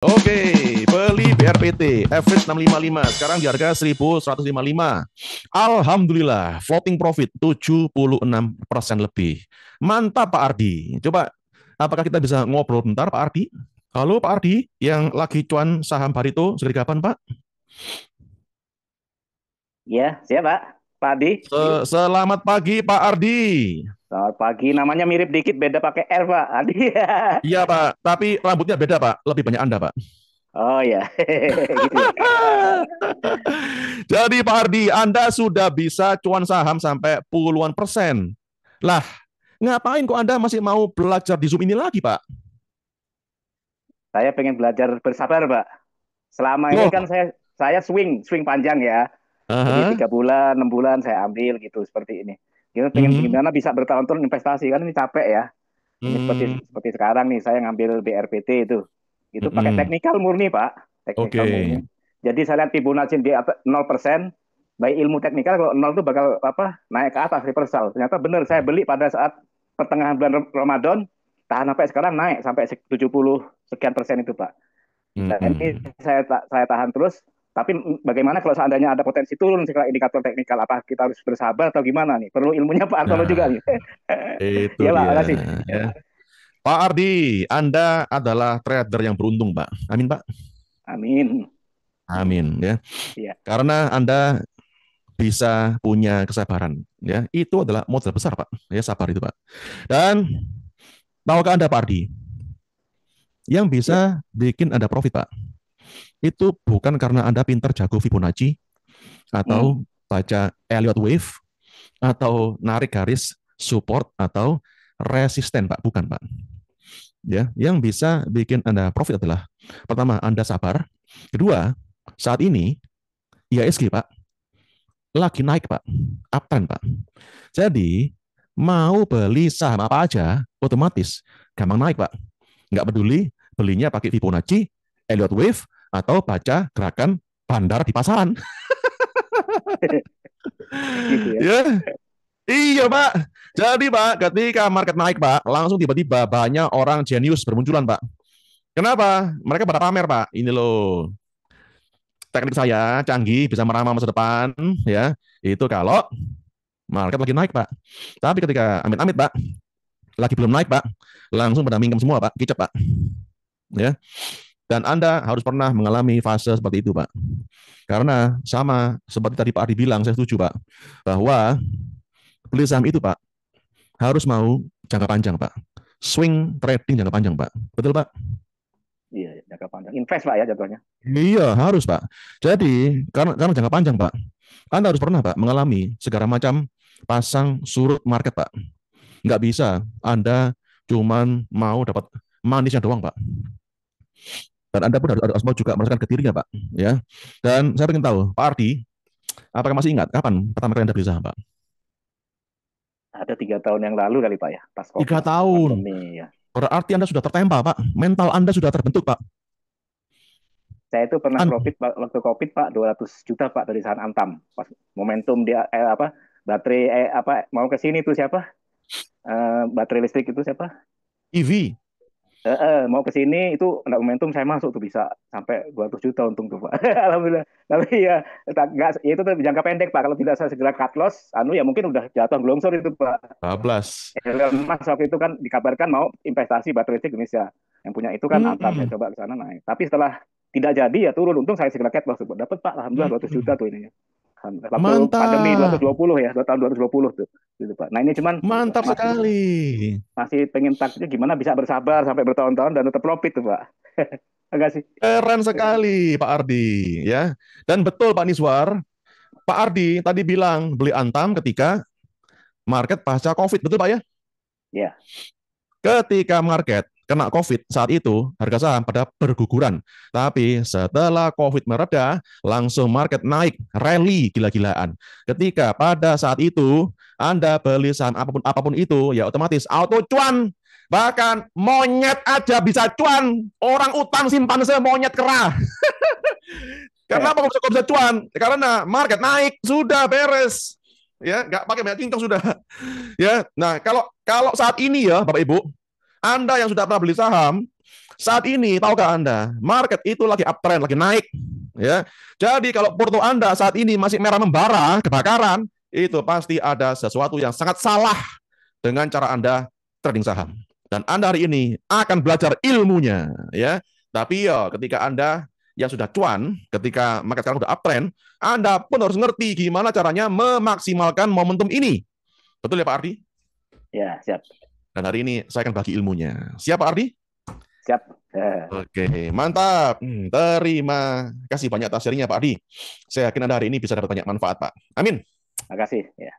Oke, beli BRPT average 655, sekarang di harga 1155. Alhamdulillah, floating profit 76% lebih. Mantap Pak Ardi. Coba, apakah kita bisa ngobrol bentar Pak Ardi? Halo Pak Ardi, yang lagi cuan saham Barito, segera kapan Pak? Iya, siap Pak. Pak Adi. Selamat pagi Pak Ardi. Selamat pagi. Namanya mirip dikit, beda pakai R Pak. Adi. Iya Pak, tapi rambutnya beda Pak, lebih banyak Anda Pak. Oh ya, gitu ya. Jadi Pak Ardi, Anda sudah bisa cuan saham sampai puluhan persen. Lah, ngapain kok Anda masih mau belajar di Zoom ini lagi, Pak? Saya pengen belajar bersabar Pak. Selama ini Loh, kan saya swing panjang ya. Jadi aha, 3 bulan, 6 bulan saya ambil gitu seperti ini. Kita pengen mhm, gimana bisa bertahun-tahun investasi kan ini capek ya. Ini seperti mhm, seperti sekarang nih saya ngambil BRPT itu. Itu pakai mhm. teknikal murni Pak, teknikal Oke. murni. Jadi saya lihat Fibonacci di atas 0%, baik ilmu teknikal kalau nol itu bakal apa naik ke atas reversal. Ternyata benar saya beli pada saat pertengahan bulan Ramadan, tahan sampai sekarang naik sampai 70 sekian persen itu Pak. Nah, ini Mhm. saya tahan terus. Tapi bagaimana kalau seandainya ada potensi turun secara indikator teknikal? Apa kita harus bersabar atau gimana nih? Perlu ilmunya Pak Artono juga Nah, nih. itu Ya Pak, dia. makasih. Ya. Pak Ardi, Anda adalah trader yang beruntung, Pak. Amin, Pak. Amin. Amin, ya. Ya. Karena Anda bisa punya kesabaran, ya. Itu adalah modal besar, Pak. Ya, sabar itu, Pak. Dan tahukah Anda, Pak Ardi, yang Ya. bisa bikin Anda profit, Pak? Itu bukan karena Anda pintar jago Fibonacci Hmm. atau baca Elliott Wave atau narik garis support atau resisten, Pak. Bukan, Pak. Ya, yang bisa bikin Anda profit adalah pertama, Anda sabar. Kedua, saat ini IHSG, Pak, lagi naik, Pak. Uptrend, Pak. Jadi, mau beli saham apa aja, otomatis gampang naik, Pak. Nggak peduli belinya pakai Fibonacci, Elliott Wave, atau baca gerakan bandar di pasaran. Gitu ya. Ya, iya Pak. Jadi Pak, ketika market naik Pak, langsung tiba-tiba banyak orang jenius bermunculan Pak. Kenapa? Mereka pada pamer Pak. Ini loh, teknik saya canggih, bisa meramal masa depan. Ya, itu kalau market lagi naik Pak. Tapi ketika amit-amit Pak, lagi belum naik Pak, langsung pada mingkem semua Pak, kicap Pak. Ya, dan Anda harus pernah mengalami fase seperti itu Pak. Karena sama seperti tadi Pak Adi bilang, saya setuju Pak, bahwa beli saham itu Pak harus mau jangka panjang Pak. Swing trading jangka panjang Pak. Betul Pak? Iya, jangka panjang. Invest Pak ya jatuhnya. Iya harus Pak. Jadi karena jangka panjang Pak, Anda harus pernah Pak mengalami segala macam pasang surut market Pak. Nggak bisa Anda cuman mau dapat manisnya doang Pak. Dan Anda pun harus mau juga merasakan ketirinya Pak. Ya. Dan saya ingin tahu Pak Ardi, apakah masih ingat kapan pertama kali Anda beli saham Pak? Ada 3 tahun yang lalu kali Pak ya, pas Tiga COVID, tahun. pandemi ya. Berarti Anda sudah tertempa Pak. Mental Anda sudah terbentuk Pak. Saya itu pernah An profit waktu COVID Pak 200 juta Pak dari saham Antam. Pas momentum dia apa baterai apa mau ke sini tuh siapa? Baterai listrik itu siapa? EV. Mau ke sini itu ada momentum saya masuk tuh bisa sampai 200 juta untung tuh Pak. Alhamdulillah. Tapi ya nggak ya itu tuh jangka pendek Pak. Kalau tidak saya segera cut loss, anu ya mungkin udah jatuh gelongsor itu Pak. 12. Elon Musk waktu itu kan dikabarkan mau investasi baterai listrik Indonesia. Yang punya itu kan Antam saya Hmm. coba ke sana naik. Tapi setelah tidak jadi ya turun. Untung saya segera cut loss. Dapat Pak, alhamdulillah 200 juta Hmm. tuh ininya. Waktu pandemi Mantap. 2020 ya, tahun 2020 tuh. Gitu, Pak. Nah ini cuman Mantap masih sekali. masih pengen taktiknya gimana bisa bersabar sampai bertahun-tahun dan tetap profit tuh Pak. Enggak sih? Keren sekali Pak Ardi ya. Dan betul Pak Niswar, Pak Ardi tadi bilang beli Antam ketika market pasca Covid, betul Pak ya? Ya. Ketika market kena COVID saat itu harga saham pada berguguran. Tapi setelah COVID mereda, langsung market naik, rally gila-gilaan. Ketika pada saat itu Anda beli saham apapun apapun itu, ya otomatis auto cuan. Bahkan monyet aja bisa cuan. Orang utang simpan semonyet kerah. Kenapa kok bisa cuan? Karena market naik, sudah beres. Ya, nggak pakai banyak cincong sudah. Ya, nah kalau kalau saat ini ya Bapak Ibu, anda yang sudah pernah beli saham, Saat ini, tahukah Anda, market itu lagi uptrend, lagi naik. Ya, jadi kalau porto Anda saat ini masih merah membara, kebakaran, itu pasti ada sesuatu yang sangat salah dengan cara Anda trading saham. Dan Anda hari ini akan belajar ilmunya, ya. Tapi ya, ketika Anda yang sudah cuan, ketika market sekarang sudah uptrend, Anda pun harus ngerti gimana caranya memaksimalkan momentum ini. Betul ya Pak Ardi? Ya, siap. Dan hari ini saya akan bagi ilmunya. Siap Pak Ardi? Siap. Oke, mantap. Terima kasih banyak atas sharingnya Pak Ardi. Saya yakin Anda hari ini bisa dapat banyak manfaat, Pak. Amin. Terima kasih. Ya.